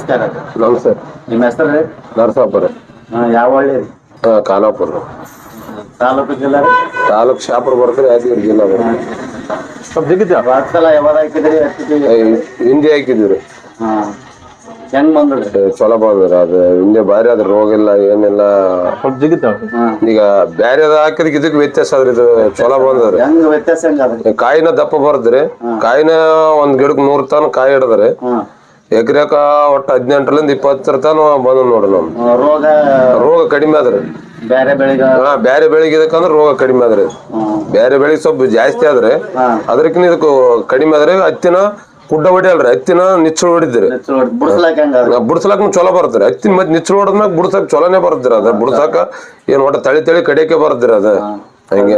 ನಮಸ್ಕಾರ. ನಮಸ್ತೆ. ನಿಮ್ಮ ಹೆಸರು ರೀ? ನರಸಾಪುರ. ಯಾವ ಹಳ್ಳಿ ರೀ? ಖಾನಾಪುರ. ತಾಲೂಕು ಜಿಲ್ಲಾ? ತಾಲೂಕ್ ಶಾಪುರ ಬರ್ತಾರೆ, ಯಾದಗಿರಿ ಜಿಲ್ಲಾ ಬರ್ತದೆ. ಸ್ವಲ್ಪ ಜಿಗಿತ ವಾತ್ಸಲ ಯಾವಾಗ ಹಾಕಿದ್ರಿ? ಹಿಂದೆ ಹಾಕಿದ್ವಿ. ಹೆಂಗ್ ಬಂದ್ರಿ? ಚಲೋ ಬಂದ್ರಿ. ಅದು ಹಿಂದೆ ಬಾರಿ ಅದ್ರ ರೋಗ ಇಲ್ಲ ಏನಿಲ್ಲ. ಸ್ವಲ್ಪ ಜಿಗಿತ. ಈಗ ಬ್ಯಾರೆ ಹಾಕಿದಕ್ಕೆ ಇದಕ್ಕೆ ವ್ಯತ್ಯಾಸ ಆದ್ರಿ. ಇದು ಚಲೋ ಬಂದ್ರಿ. ಹೆಂಗ್ ವ್ಯತ್ಯಾಸ ಹೆಂಗ? ಕಾಯಿನ ದಪ್ಪ ಬರ್ತದ್ರಿ. ಕಾಯಿನ ಒಂದ್ ಗಿಡಕ್ 100 ಟನ್ ಕಾಯಿ ಹಿಡದ್ರಿ. ಎಕರೆಕ ಒಟ್ಟು 18ರಿಂದ 20 ತನ ಬಂದ್ ನೋಡ್ರಿ. ನಮ್ ರೋಗ ಕಡಿಮೆ ಆದ್ರಿ. ಬ್ಯಾರೆ ಬೆಳಿಗ್ಗೆ ಇದಕ್ಕಂದ್ರ ರೋಗ ಕಡಿಮೆ ಆದ್ರಿ. ಬ್ಯಾರೆ ಬೆಳಿಗ್ಗೆ ಸ್ವಲ್ಪ ಜಾಸ್ತಿ ಆದ್ರೆ ಅದ್ರಕಿನ ಇದಕ್ಕೂ ಕಡಿಮೆ ಆದ್ರೆ. ಹತ್ತಿನ ಕುಡ್ಡ ಹೊಡಿಯಲ್ರಿ, ಹತ್ತಿನ ನಿಚ್ಚಳ ಹೊಡಿದ್ರಿ. ಬುಡ್ಸಲಾಕ ಚಲೋ ಬರ್ತರಿ. ಹತ್ತಿನ ಮತ್ತೆ ನಿಚ್ಚಳ ಹೊಡದ್ಮ್ಯಾಗ ಬುಡ್ಸಾಕ್ ಚಲೋನೆ ಬರ್ತದ್ರಿ. ಅದ ಬುಡ್ಸಾಕ ಏನ್ ಒಟ್ಟ ತಳಿ ಕಡಿಯಕ್ಕೆ ಬರ್ತದ್ರಿ. ಅದ ಹಂಗೆ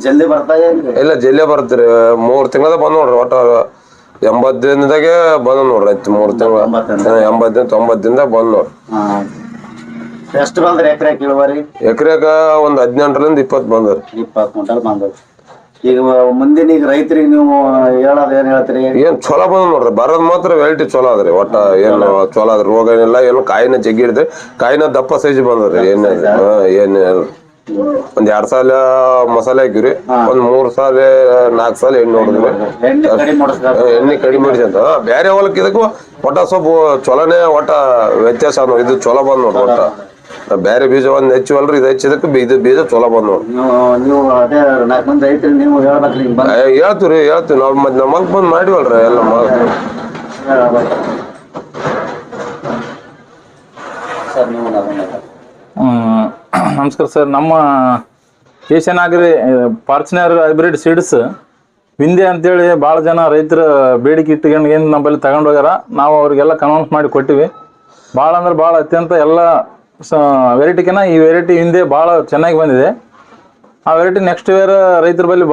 ಜಲ್ದಿ ಬರ್ತಾ ಇಲ್ಲ, ಜಲ್ದಿ ಬರ್ತೀರಿ. 3 ತಿಂಗಳದ ಬಂದ್ ನೋಡ್ರಿ. ಒಟ್ಟ 80 ದಿನದಾಗೆ ಬಂದ್ ನೋಡ್ರಿ. 3 ತಿಂಗಳ 80 ದಿನ 90 ದಿನದಾಗ ಬಂದ್ ನೋಡ್ರಿ. ಎಷ್ಟು ಬಂದ್ರಿ ಎಕರೆಕ್ ಇಳುವರಿ? ಎಕರೆಗ ಒಂದ್ 18ರಿಂದ 20 ಬಂದ್ರಿ. 20 ಕ್ವಿಂಟಲ್ ಬಂದ್ರಿ. ಈಗ ಮುಂದಿನ ಈಗ ರೈತರಿಗೆ ನೀವು ಹೇಳೋದ್ ಏನ್ ಹೇಳ್ತೀರಿ? ಏನ್ ಚಲೋ ಬಂದ್ ನೋಡ್ರಿ. ಬರೋದ್ ಮಾತ್ರ ವೆರೈಟಿ ಚಲೋ ಅದ್ರಿ. ಒಟ್ಟ ಏನ್ ಚಲೋ ಅದ್ರಿ. ರೋಗ ಏನಿಲ್ಲ, ಏನು ಕಾಯಿನ ಜಗ್ಗಿ ಹಿಡಿದ್ರಿ. ಕಾಯಿನ ದಪ್ಪ ಸೈಜ್ ಬಂದ್ರಿ. ಏನ್ ಒಂದ್ 2 ಸಾಲ ಮಸಾಲೆ ಹಾಕಿವ್ರಿ. ಒಂದ್ 3 ಸಾಲ 4 ಸಾಲ ಎಣ್ಣೆ ಹೊಡೆದ್ರಿ. ಎಣ್ಣೆ ಕಡಿಮೆ ಹೊಡಿಸಂತ ಬ್ಯಾರೆ ಹೊಲಕ್ ಇದಕ್ಕೂ ಒಟ್ಟ ಸ್ವಲ್ಪ ಚಲೋನೆ. ಒಟ್ಟ ವ್ಯತ್ಯಾಸ ಇದು ಚಲೋ ಬಂದ್ ನೋಡ್ರಿ. ಒಟ್ಟ ಬ್ಯಾರೆ ಬೀಜ ಒಂದ್ ಹೆಚ್ಚಿವಲ್ರಿ, ಇದು ಹೆಚ್ಚಿದಕ್ಕೆ ಇದು ಬೀಜ ಚಲೋ ಬಂದ್ ನೋಡ್ರಿ. ಹೇಳ್ತೀವಿ ನಾವ್ ನಮ್ಮಗ್ ಬಂದ್ ಮಾಡಿವಲ್ರಿ ಎಲ್ಲ. ನಮಸ್ಕಾರ ಸರ್. ನಮ್ಮ ಏಷ್ಯನಾಗರಿ ಫಾರ್ಚುನರ್ ಹೈಬ್ರಿಡ್ ಸೀಡ್ಸ್ ವಿಂಧ್ಯ ಅಂತೇಳಿ ಭಾಳ ಜನ ರೈತರ ಬೇಡಿಕೆ ಇಟ್ಕೊಂಡು ಏನು ನಮ್ಮಲ್ಲಿ ತಗೊಂಡು ಹೋಗ್ಯಾರ. ನಾವು ಅವ್ರಿಗೆಲ್ಲ ಕನ್ವಿನ್ಸ್ ಮಾಡಿ ಕೊಟ್ಟಿವಿ. ಭಾಳ ಅಂದ್ರೆ ಭಾಳ ಅತ್ಯಂತ ಎಲ್ಲ ವೆರೈಟಿಗಿನ ಈ ವೆರೈಟಿ ಹಿಂದೆ ಭಾಳ ಚೆನ್ನಾಗಿ ಬಂದಿದೆ. ಆ ವೆರೈಟಿ ನೆಕ್ಸ್ಟ್ ಇಯರ್ ರೈತರ ಬಳಿ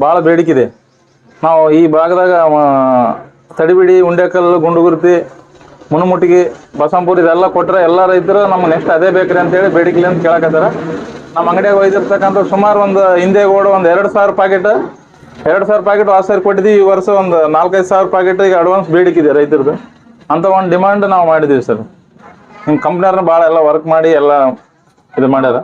ಭಾಳ ಬೇಡಿಕೆ. ನಾವು ಈ ಭಾಗದಾಗ ತಡಿಬಿಡಿ, ಉಂಡೆಕಲ್ಲು, ಗುಂಡುಗುರ್ತಿ, ಮುನುಮುಟ್ಟಿಗೆ, ಬಸಂಪುರ ಇದೆಲ್ಲ ಕೊಟ್ಟರೆ ಎಲ್ಲ ರೈತರು ನಮ್ಗೆ ನೆಕ್ಸ್ಟ್ ಅದೇ ಬೇಕ್ರಿ ಅಂತೇಳಿ ಬೇಡಿಕೆ ಅಂತ ಕೇಳಕತ್ತಾರ. ನಮ್ಮ ಅಂಗಡಿಯಾಗ ಒಯ್ದಿರ್ತಕ್ಕಂಥ ಸುಮಾರು ಒಂದು ಹಿಂದೆ ಓಡೋ ಒಂದು 2,000 ಪ್ಯಾಕೆಟ್ ಆ ಸರಿ ಕೊಟ್ಟಿದ್ದೀವಿ. ಈ ವರ್ಷ ಒಂದು 4-5 ಸಾವಿರ ಪ್ಯಾಕೆಟ್ ಈಗ ಅಡ್ವಾನ್ಸ್ ಬೇಡಿಕೆ ರೈತರದ್ದು. ಅಂತ ಒಂದು ಡಿಮಾಂಡ್ ನಾವು ಮಾಡಿದ್ದೀವಿ ಸರ್. ನಿಮ್ಮ ಕಂಪ್ನಿಯವ್ರನ್ನ ಭಾಳ ಎಲ್ಲ ವರ್ಕ್ ಮಾಡಿ ಎಲ್ಲ ಇದು ಮಾಡ್ಯಾರ.